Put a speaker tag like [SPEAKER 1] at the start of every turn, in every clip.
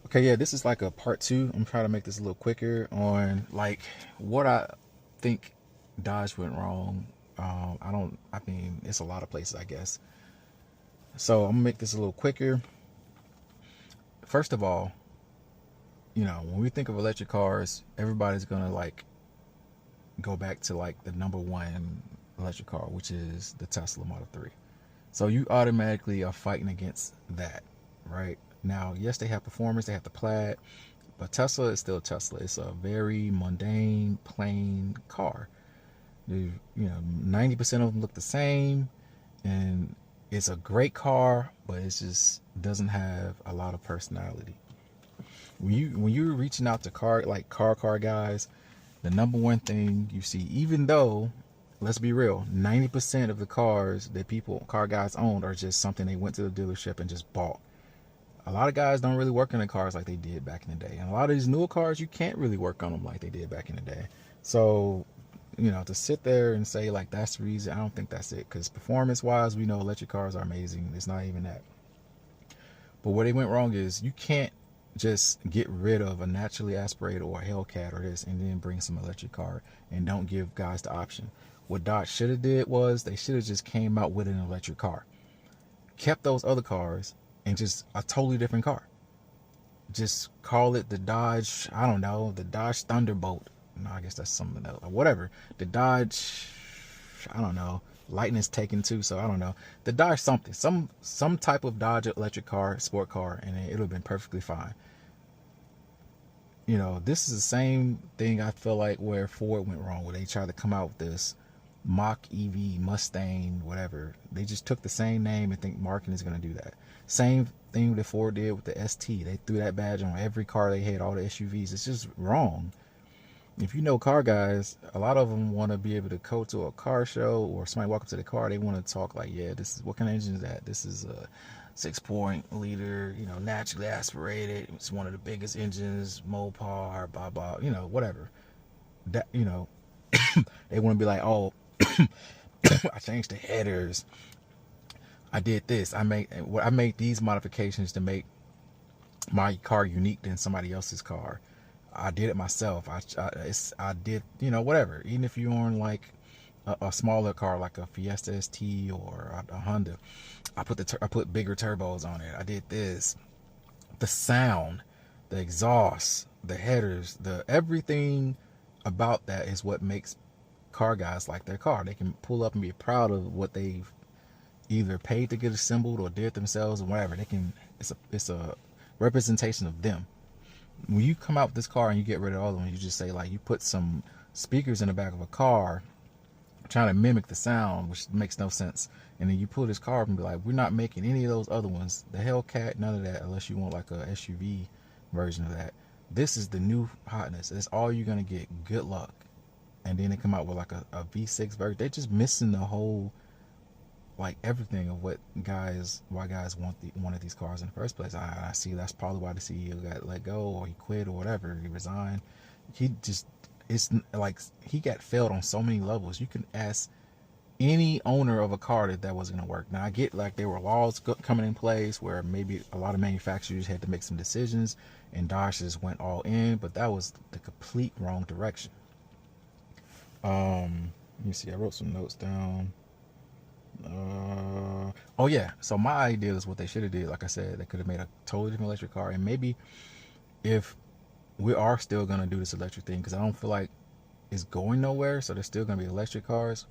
[SPEAKER 1] Okay, yeah, this is like a part two. I'm trying to make this a little quicker on like what I think Dodge went wrong. I mean, it's a lot of places, I guess. So I'm gonna make this a little quicker. First of all, when we think of electric cars, everybody's gonna like go back to like the number one electric car, which is the Tesla Model 3. So you automatically are fighting against that, right? Now, yes, they have performance, they have the plaid, but Tesla is still Tesla. It's a very mundane, plain car. 90% of them look the same, and it's a great car, but it just doesn't have a lot of personality. When you're reaching out to car guys, the number one thing you see, even though, let's be real, 90% of the cars that car guys own are just something they went to the dealership and just bought. A lot of guys don't really work on the cars like they did back in the day. And a lot of these newer cars, you can't really work on them like they did back in the day. So, to sit there and say like that's the reason, I don't think that's it. Because performance wise, we know electric cars are amazing. It's not even that. But where they went wrong is you can't just get rid of a naturally aspirated or a Hellcat or this and then bring some electric car and don't give guys the option. What Dodge should have did was they should have just came out with an electric car, kept those other cars, and just a totally different car. Just call it the Dodge, I don't know, the Dodge Thunderbolt. No, I guess that's something else. Or whatever. The Dodge, I don't know. Lightning's taken too, so I don't know. The Dodge something. Some type of Dodge electric car, sport car, and it would have been perfectly fine. This is the same thing I feel like where Ford went wrong, where they tried to come out with this Mach EV, Mustang, whatever. They just took the same name and think marketing is going to do that. Same thing that Ford did with the ST. They threw that badge on every car they had, all the SUVs. It's just wrong. If you know car guys, a lot of them want to be able to go to a car show or somebody walk up to the car, they want to talk like, yeah, this is, what kind of engine is that? This is a 6.0 liter, naturally aspirated. It's one of the biggest engines, Mopar, blah, blah, whatever. That, they want to be like, oh, I changed the headers. I did this. I made these modifications to make my car unique than somebody else's car. I did it myself. I did, whatever. Even if you're on like a smaller car like a Fiesta ST or a Honda, I put bigger turbos on it. I did this. The sound, the exhaust, the headers, the everything about that is what makes car guys like their car. They can pull up and be proud of what they've either paid to get assembled or did themselves or whatever. It's a representation of them. When you come out with this car and you get rid of all of them, you just say like you put some speakers in the back of a car trying to mimic the sound, which makes no sense. And then you pull this car up and be like, we're not making any of those other ones. The Hellcat, none of that, unless you want like a SUV version of that. This is the new hotness. That's all you're going to get. Good luck. And then they come out with like a V6 version. They're just missing the whole, like everything of why guys wanted these cars in the first place. I see that's probably why the CEO got let go or he quit or whatever. He resigned. It's like he got failed on so many levels. You can ask any owner of a car that wasn't going to work. Now I get like there were laws coming in place where maybe a lot of manufacturers had to make some decisions and Dodge just went all in, but that was the complete wrong direction. Let me see, I wrote some notes down. Oh yeah, so my idea is what they should have did. Like I said, they could have made a totally different electric car, and maybe if we are still going to do this electric thing, because I don't feel like it's going nowhere, so there's still going to be electric cars,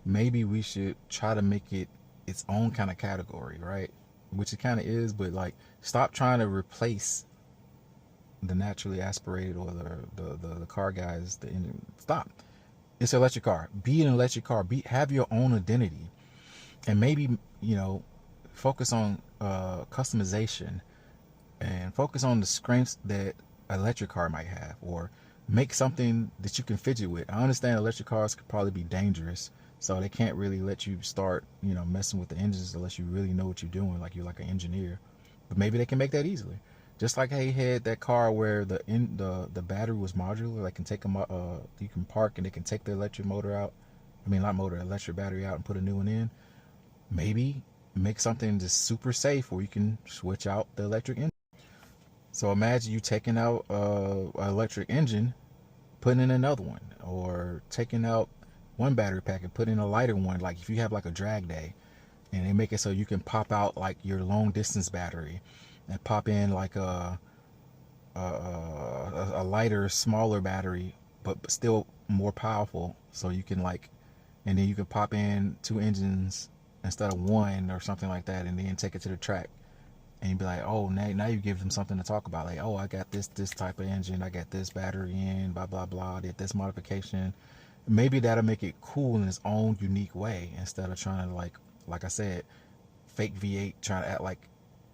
[SPEAKER 1] maybe we should try to make it its own kind of category, right? Which it kind of is, but like stop trying to replace the naturally aspirated or the car guys. Stop. It's an electric car. Be an electric car. Have your own identity, and maybe focus on customization and focus on the strengths that an electric car might have, or make something that you can fidget with. I understand electric cars could probably be dangerous, so they can't really let you start messing with the engines unless you really know what you're doing, like you're like an engineer. But maybe they can make that easily. Just like they had that car where the battery was modular, like can take you can park and they can take the electric motor out. I mean, not motor, electric battery out and put a new one in. Maybe make something just super safe where you can switch out the electric engine. So imagine you taking out an electric engine, putting in another one, or taking out one battery pack and putting in a lighter one. Like if you have like a drag day, and they make it so you can pop out like your long distance battery, and pop in like a lighter, smaller battery, but still more powerful. So you can like, and then you can pop in two engines instead of one or something like that, and then take it to the track. And you'd be like, oh, now you give them something to talk about. Like, oh, I got this type of engine, I got this battery in, blah blah blah. I did this modification. Maybe that'll make it cool in its own unique way instead of trying to like I said, fake V8, trying to act like,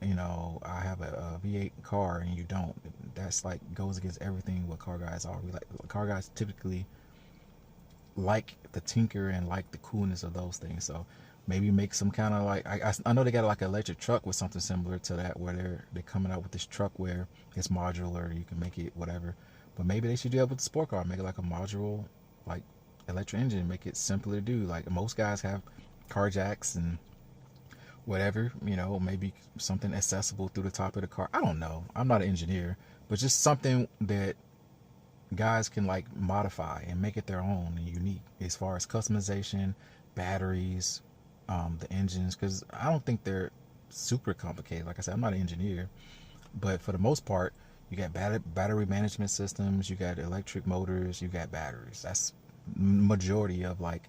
[SPEAKER 1] I have a V8 car and you don't. That's like goes against everything what car guys are. We like car guys typically like the tinker and like the coolness of those things. So maybe make some kind of like I know they got like an electric truck with something similar to that, where they're coming out with this truck where it's modular, you can make it whatever. But maybe they should do that with the sport car, make it like a modular like electric engine, make it simpler to do. Like most guys have car jacks and whatever, maybe something accessible through the top of the car. I don't know, I'm not an engineer, but just something that guys can like modify and make it their own and unique as far as customization, batteries, the engines, because I don't think they're super complicated. Like I said, I'm not an engineer, but for the most part, you got battery management systems, you got electric motors, you got batteries. That's majority of like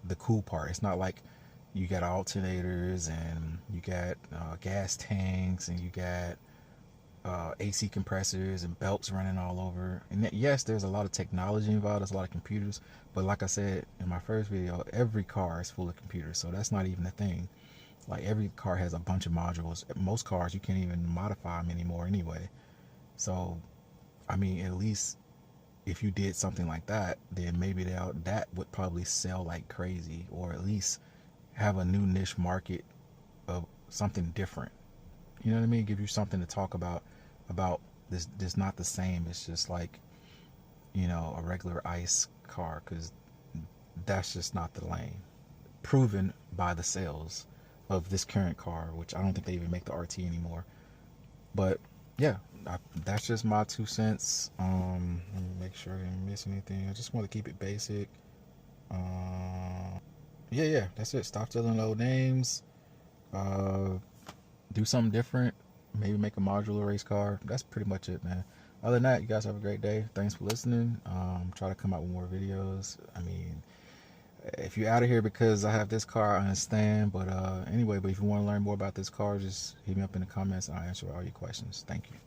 [SPEAKER 1] the cool part. It's not like you got alternators and you got gas tanks and you got AC compressors and belts running all over. And yes, there's a lot of technology involved. There's a lot of computers. But like I said in my first video, every car is full of computers. So that's not even a thing. Like every car has a bunch of modules. Most cars, you can't even modify them anymore anyway. So, I mean, at least if you did something like that, then maybe that would probably sell like crazy, or at least have a new niche market of something different. You know what I mean? Give you something to talk about this not the same. It's just like, a regular ICE car, because that's just not the lane. Proven by the sales of this current car, which I don't think they even make the RT anymore. But yeah, that's just my 2 cents. Let me make sure I didn't miss anything. I just want to keep it basic. Yeah, that's it. Stop telling old names. Do something different. Maybe make a modular race car. That's pretty much it, man. Other than that, you guys have a great day. Thanks for listening. Try to come out with more videos. I mean, if you're out of here because I have this car, I understand. But anyway, if you want to learn more about this car, just hit me up in the comments and I'll answer all your questions. Thank you.